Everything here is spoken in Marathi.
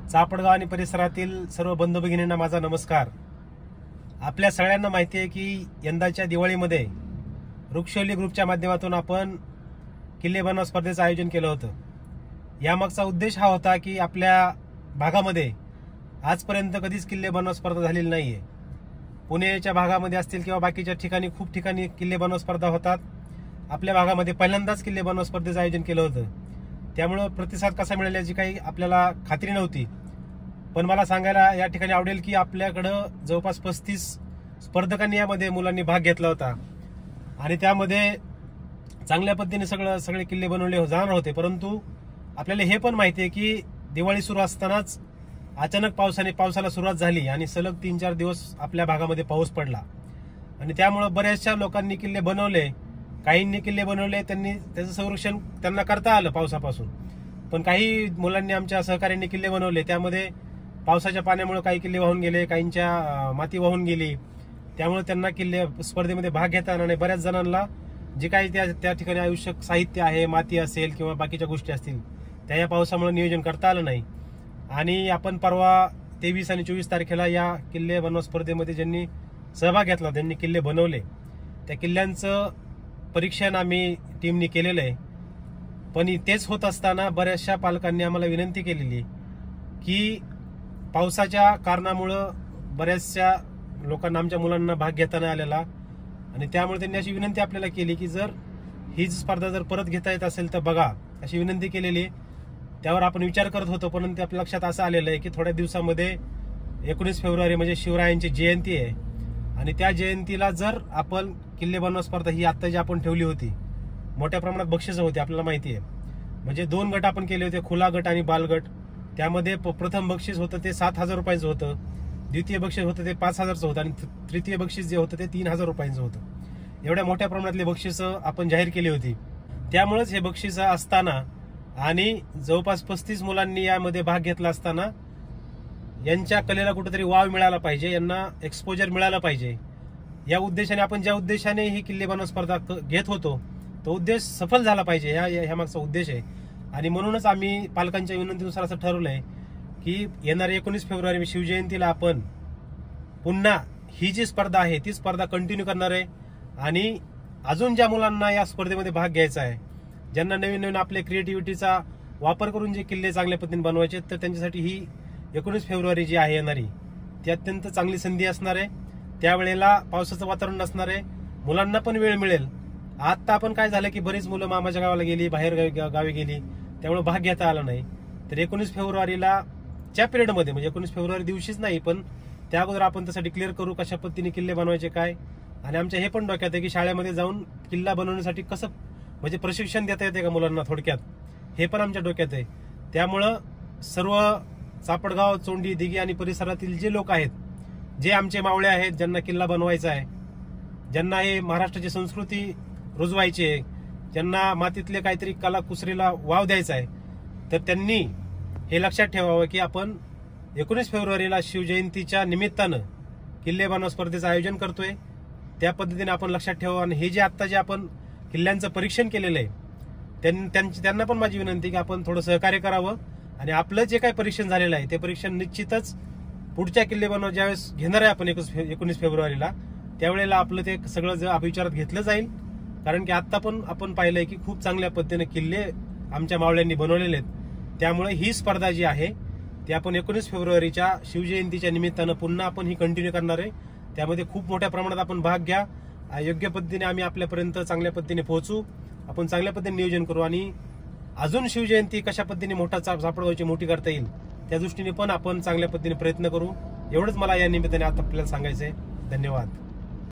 चापडगाव आणि परिसरातील सर्व बंधू भगिनींना माझा नमस्कार। आपल्या सगळ्यांना माहिती आहे की यंदाच्या दिवाळीमध्ये वृक्षवल्ली ग्रुपच्या माध्यमातून आपण किल्ले बनव स्पर्धेचं आयोजन केलं होतं। यामागचा उद्देश हा होता की आपल्या भागामध्ये आजपर्यंत कधीच किल्ले बनव स्पर्धा झालेली नाहीये। पुण्याच्या भागामध्ये असतील किंवा बाकीच्या ठिकाणी खूप ठिकाणी किल्ले बनव स्पर्धा होतात। आपल्या भागामध्ये पहिल्यांदाच किल्ले बनव स्पर्धेचं आयोजन केलं होतं। त्यामुळे प्रतिसाद कसा मिळेल याची काही आपल्याला खात्री नव्हती, पण मला सांगायला या ठिकाणी आवडेल की आपल्याकडं जवळपास 35 स्पर्धकांनी यामध्ये मुलांनी भाग घेतला होता आणि त्यामध्ये चांगल्या पद्धतीने सगळे किल्ले बनवले जाणार होते। परंतु आपल्याला हे पण माहिती आहे की दिवाळी सुरू असतानाच अचानक पावसाला सुरुवात झाली आणि सलग 3-4 दिवस आपल्या भागामध्ये पाऊस पडला आणि त्यामुळे बऱ्याचशा लोकांनी किल्ले बनवले। काहींनी किल्ले बनवले, त्यांनी त्याचं संरक्षण त्यांना करता आलं पावसापासून, पण काही मुलांनी आमच्या सहकार्यांनी किल्ले बनवले। त्यामध्ये पावसाच्या पाण्यामुळे काही किल्ले वाहून गेले, काहींच्या माती वाहून गेली, त्यामुळे त्यांना किल्ले स्पर्धेमध्ये भाग घेता आला नाही। बऱ्याच जणांना जे काही त्या ठिकाणी आवश्यक साहित्य आहे, माती असेल किंवा बाकीच्या गोष्टी असतील, त्या या पावसामुळे नियोजन करता आलं नाही। आणि आपण परवा 23 आणि 24 तारखेला या किल्ले बनव स्पर्धेमध्ये ज्यांनी सहभाग घेतला, त्यांनी किल्ले बनवले, त्या किल्ल्यांचं परीक्षण आम्ही टीमनी केलेलं आहे। पण तेच होत असताना बऱ्याचशा पालकांनी आम्हाला विनंती केलेली की पावसाच्या कारणामुळं बऱ्याचशा लोकांना, आमच्या मुलांना भाग घेता नाही आलेला आणि त्यामुळे त्यांनी अशी विनंती आपल्याला केली की जर ही स्पर्धा जर परत घेता येत असेल तर बघा, अशी विनंती केलेली। त्यावर आपण विचार करत होतो, परंतु आपल्या लक्षात असं आलेलं आहे की थोड्या दिवसामध्ये 19 फेब्रुवारी म्हणजे शिवरायांची जयंती आहे आणि त्या जयंतीला जर आपण किल्ले बनव स्पर्धा ही आता जी आपण ठेवली होती, मोठ्या प्रमाणात बक्षिसं होती, आपल्याला माहिती आहे। म्हणजे 2 गट आपण केले होते, खुला गट आणि बाल गट। त्यामध्ये प्रथम बक्षीस होतं ते 7,000 रुपयाचं होतं, द्वितीय बक्षीस होतं ते 5,000चं होतं आणि तृतीय बक्षीस जे होतं ते 3,000 रुपयांचं होतं। एवढ्या मोठ्या प्रमाणातली बक्षिसं आपण जाहीर केली होती। त्यामुळेच हे बक्षिसं असताना आणि जवळपास 35 मुलांनी यामध्ये भाग घेतला असताना यांच्या कलेला कुठेतरी वाव मिळाला पाहिजे, यांना एक्सपोजर मिळाला पाहिजे, या उद्देशाने आपण ज्या उद्देशाने ही किल्ले बनव स्पर्धा घेत होतो तो उद्देश सफल झाला पाहिजे, ह्या मागचा उद्देश आहे। आणि म्हणूनच आम्ही पालकांच्या विनंतीनुसार असं ठरवलंय की येणाऱ्या 19 फेब्रुवारी शिवजयंतीला आपण पुन्हा ही जी स्पर्धा आहे ती स्पर्धा कंटिन्यू करणार आहे। आणि अजून ज्या मुलांना या स्पर्धेमध्ये भाग घ्यायचा आहे, ज्यांना नवीन आपल्या क्रिएटिव्हिटीचा वापर करून जे किल्ले चांगल्या पद्धतीने बनवायचे, तर त्यांच्यासाठी ही 19 फेब्रुवारी जी आहे येणारी ती अत्यंत चांगली संधी असणार आहे। त्यावेळेला पावसाचं वातावरण नसणार आहे, मुलांना पण वेळ मिळेल। आता आपण काय झालं की बरीच मुलं मामाच्या गावाला गेली, बाहेर गावी गेली, त्यामुळे भाग घेता आला नाही। तर 19 फेब्रुवारीला च्या पिरियडमध्ये, म्हणजे 19 फेब्रुवारी दिवशीच नाही पण त्या अगोदर आपण त्यासाठी क्लिअर करू कशा पद्धतीने किल्ले बनवायचे काय। आणि आमच्या हे पण डोक्यात आहे की शाळेमध्ये जाऊन किल्ला बनवण्यासाठी कसं म्हणजे प्रशिक्षण देता येते का मुलांना, थोडक्यात हे पण आमच्या डोक्यात आहे। त्यामुळं सर्व चापडगाव, चोंडी, दिघी आणि परिसरातील जे लोक आहेत, जे आमचे मावळे आहेत, ज्यांना किल्ला बनवायचा आहे, ज्यांना हे महाराष्ट्राची संस्कृती रुजवायची आहे, ज्यांना मातीतले काहीतरी कला कुसरीला वाव द्यायचा आहे, तर त्यांनी हे लक्षात ठेवावं की आपण 19 फेब्रुवारीला शिवजयंतीच्या निमित्तानं किल्ले बनव स्पर्धेचं आयोजन करतोय। त्या पद्धतीने आपण लक्षात ठेवावं। आणि हे जे आता जे आपण किल्ल्यांचं परीक्षण केलेलं आहे त्यांना पण माझी विनंती की आपण थोडं सहकार्य करावं आणि आपलं जे काही परीक्षण झालेलं आहे ते परीक्षण निश्चितच पुढच्या किल्ले बनव ज्यावेळेस घेणार आहे आपण 19 फेब्रुवारीला, त्यावेळेला आपलं ते सगळं जर अभिविचारात घेतलं जाईल। कारण की आता पण आपण पाहिलंय की खूप चांगल्या पद्धतीने किल्ले आमच्या मावळ्यांनी बनवलेले आहेत। त्यामुळे ही स्पर्धा जी आहे ती आपण 19 फेब्रुवारीच्या शिवजयंतीच्या निमित्तानं पुन्हा आपण ही कंटिन्यू करणार आहे। त्यामध्ये खूप मोठ्या प्रमाणात आपण भाग घ्या, योग्य पद्धतीने आम्ही आपल्यापर्यंत चांगल्या पद्धतीने पोहोचू, आपण चांगल्या पद्धतीने नियोजन करू आणि अजून शिवजयंती कशा पद्धतीने चापडगावची मोठी करता येईल त्या दृष्टीने पण आपण चांगल्या पद्धतीने प्रयत्न करू। एवढंच मला या निमित्ताने आता आपल्याला सांगायचंय। धन्यवाद।